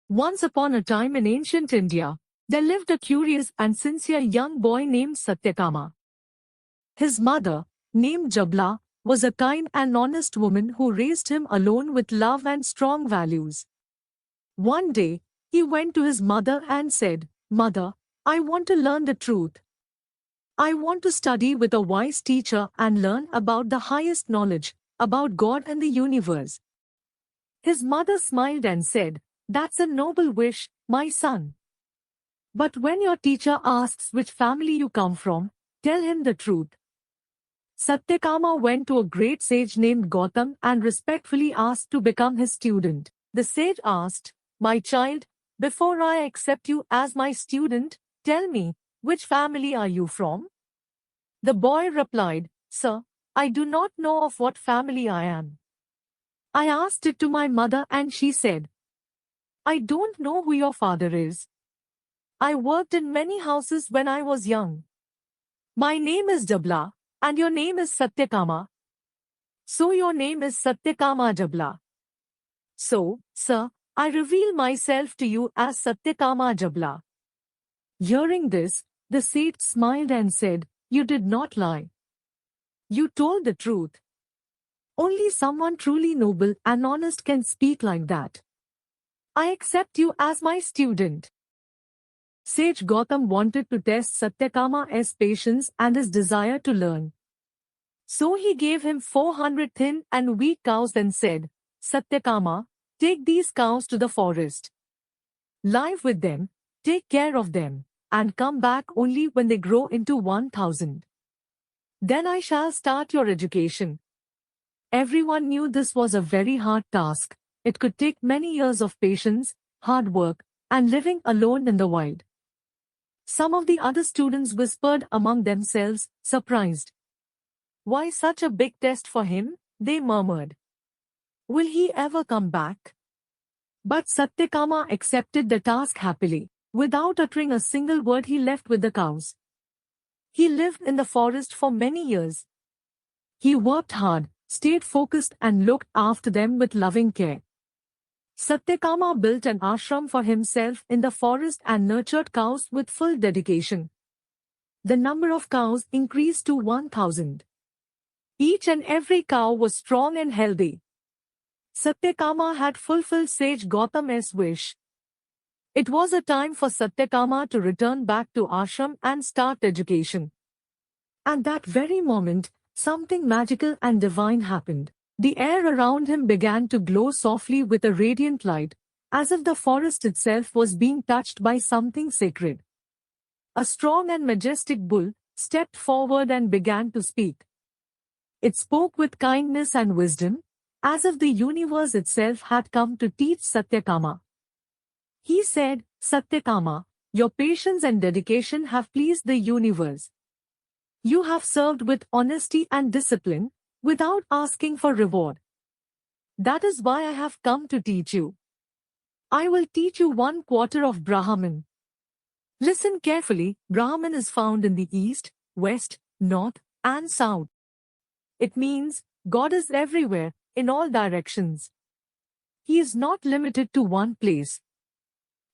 Once upon a time in ancient India, there lived a curious and sincere young boy named Satyakama. His mother, named Jabla, was a kind and honest woman who raised him alone with love and strong values. One day, he went to his mother and said, "Mother, I want to learn the truth. I want to study with a wise teacher and learn about the highest knowledge, about God and the universe." His mother smiled and said, "That's a noble wish, my son. But when your teacher asks which family you come from, tell him the truth." Satyakama went to a great sage named Gautam and respectfully asked to become his student. The sage asked, "My child, before I accept you as my student, tell me, which family are you from?" The boy replied, "Sir, I do not know of what family I am. I asked it to my mother and she said, I don't know who your father is. I worked in many houses when I was young. My name is Jabla, and your name is Satyakama. So your name is Satyakama Jabla. So, sir, I reveal myself to you as Satyakama Jabla." Hearing this, the sage smiled and said, "You did not lie. You told the truth. Only someone truly noble and honest can speak like that. I accept you as my student." Sage Gautam wanted to test Satyakama's patience and his desire to learn. So he gave him 400 thin and weak cows and said, "Satyakama, take these cows to the forest. Live with them, take care of them, and come back only when they grow into 1,000. Then I shall start your education." Everyone knew this was a very hard task. It could take many years of patience, hard work, and living alone in the wild. Some of the other students whispered among themselves, surprised. "Why such a big test for him?" they murmured. "Will he ever come back?" But Satyakama accepted the task happily. Without uttering a single word, he left with the cows. He lived in the forest for many years. He worked hard, stayed focused and looked after them with loving care. Satyakama built an ashram for himself in the forest and nurtured cows with full dedication. The number of cows increased to 1,000. Each and every cow was strong and healthy. Satyakama had fulfilled Sage Gautam's wish. It was a time for Satyakama to return back to ashram and start education. At that very moment, something magical and divine happened. The air around him began to glow softly with a radiant light, as if the forest itself was being touched by something sacred. A strong and majestic bull stepped forward and began to speak. It spoke with kindness and wisdom, as if the universe itself had come to teach Satyakama. He said, "Satyakama, your patience and dedication have pleased the universe. You have served with honesty and discipline, without asking for reward. That is why I have come to teach you. I will teach you 1/4 of Brahman. Listen carefully. Brahman is found in the east, west, north, and south. It means God is everywhere, in all directions. He is not limited to one place.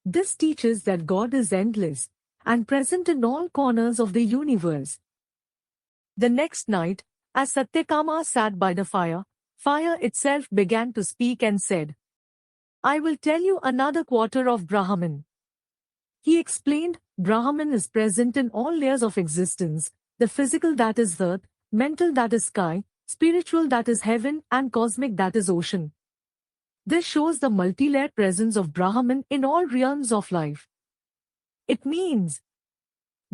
This teaches that God is endless and present in all corners of the universe." The next night, as Satyakama sat by the fire itself began to speak and said, "I will tell you another 1/4 of Brahman." He explained, Brahman is present in all layers of existence, the physical that is earth, mental that is sky, spiritual that is heaven, and cosmic that is ocean. This shows the multi-layered presence of Brahman in all realms of life. It means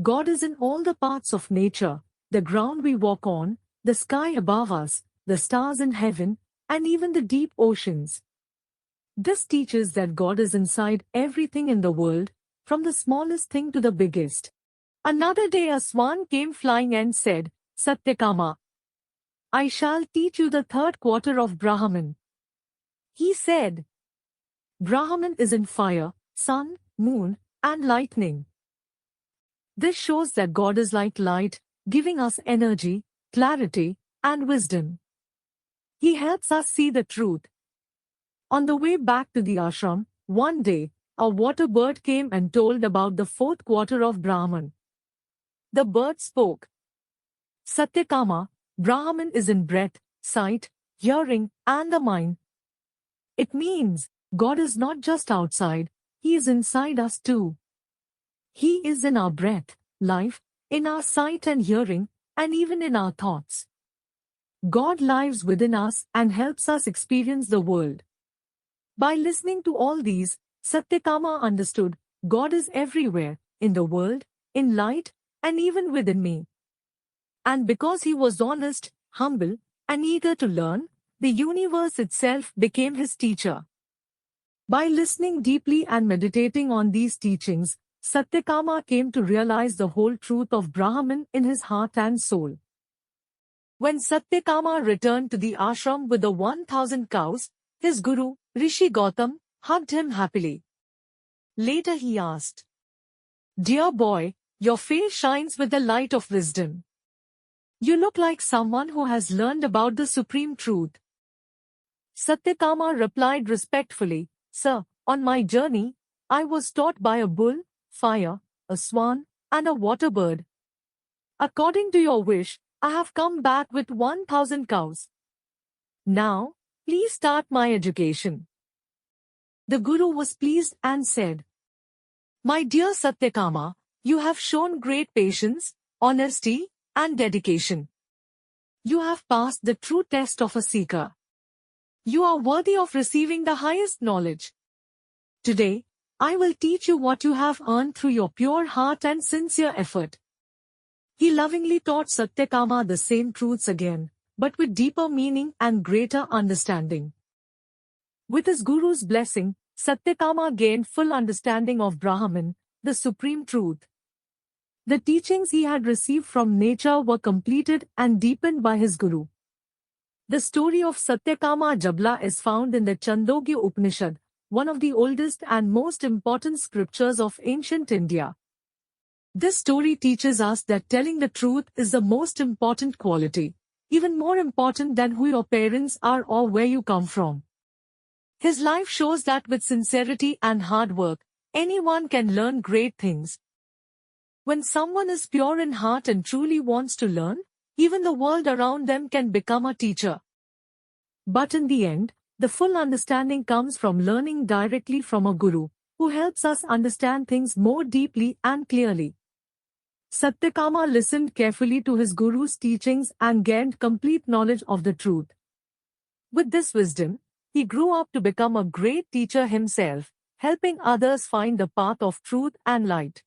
God is in all the parts of nature, the ground we walk on, the sky above us, the stars in heaven, and even the deep oceans. This teaches that God is inside everything in the world, from the smallest thing to the biggest. Another day a swan came flying and said, "Satyakama, I shall teach you the 3rd 1/4 of Brahman." He said, Brahman is in fire, sun, moon, and lightning. This shows that God is like light, giving us energy, clarity, and wisdom. He helps us see the truth. On the way back to the ashram, one day, a water bird came and told about the fourth quarter of Brahman. The bird spoke. Satyakama, Brahman is in breath, sight, hearing, and the mind. It means God is not just outside, He is inside us too. He is in our breath, life, in our sight and hearing, and even in our thoughts. God lives within us and helps us experience the world. By listening to all these, Satyakama understood God is everywhere, in the world, in light, and even within me. And because he was honest, humble, and eager to learn, the universe itself became his teacher. By listening deeply and meditating on these teachings, Satyakama came to realize the whole truth of Brahman in his heart and soul. When Satyakama returned to the ashram with the 1,000 cows, his guru, Rishi Gautam, hugged him happily. Later he asked, "Dear boy, your face shines with the light of wisdom. You look like someone who has learned about the supreme truth." Satyakama replied respectfully, "Sir, on my journey, I was taught by a bull, fire, a swan, and a water bird. According to your wish, I have come back with 1,000 cows. Now, please start my education." The Guru was pleased and said, "My dear Satyakama, you have shown great patience, honesty, and dedication. You have passed the true test of a seeker. You are worthy of receiving the highest knowledge. Today, I will teach you what you have earned through your pure heart and sincere effort." He lovingly taught Satyakama the same truths again, but with deeper meaning and greater understanding. With his Guru's blessing, Satyakama gained full understanding of Brahman, the supreme truth. The teachings he had received from nature were completed and deepened by his Guru. The story of Satyakama Jabla is found in the Chandogya Upanishad, one of the oldest and most important scriptures of ancient India. This story teaches us that telling the truth is the most important quality, even more important than who your parents are or where you come from. His life shows that with sincerity and hard work, anyone can learn great things. When someone is pure in heart and truly wants to learn, even the world around them can become a teacher. But in the end, the full understanding comes from learning directly from a guru, who helps us understand things more deeply and clearly. Satyakama listened carefully to his guru's teachings and gained complete knowledge of the truth. With this wisdom, he grew up to become a great teacher himself, helping others find the path of truth and light.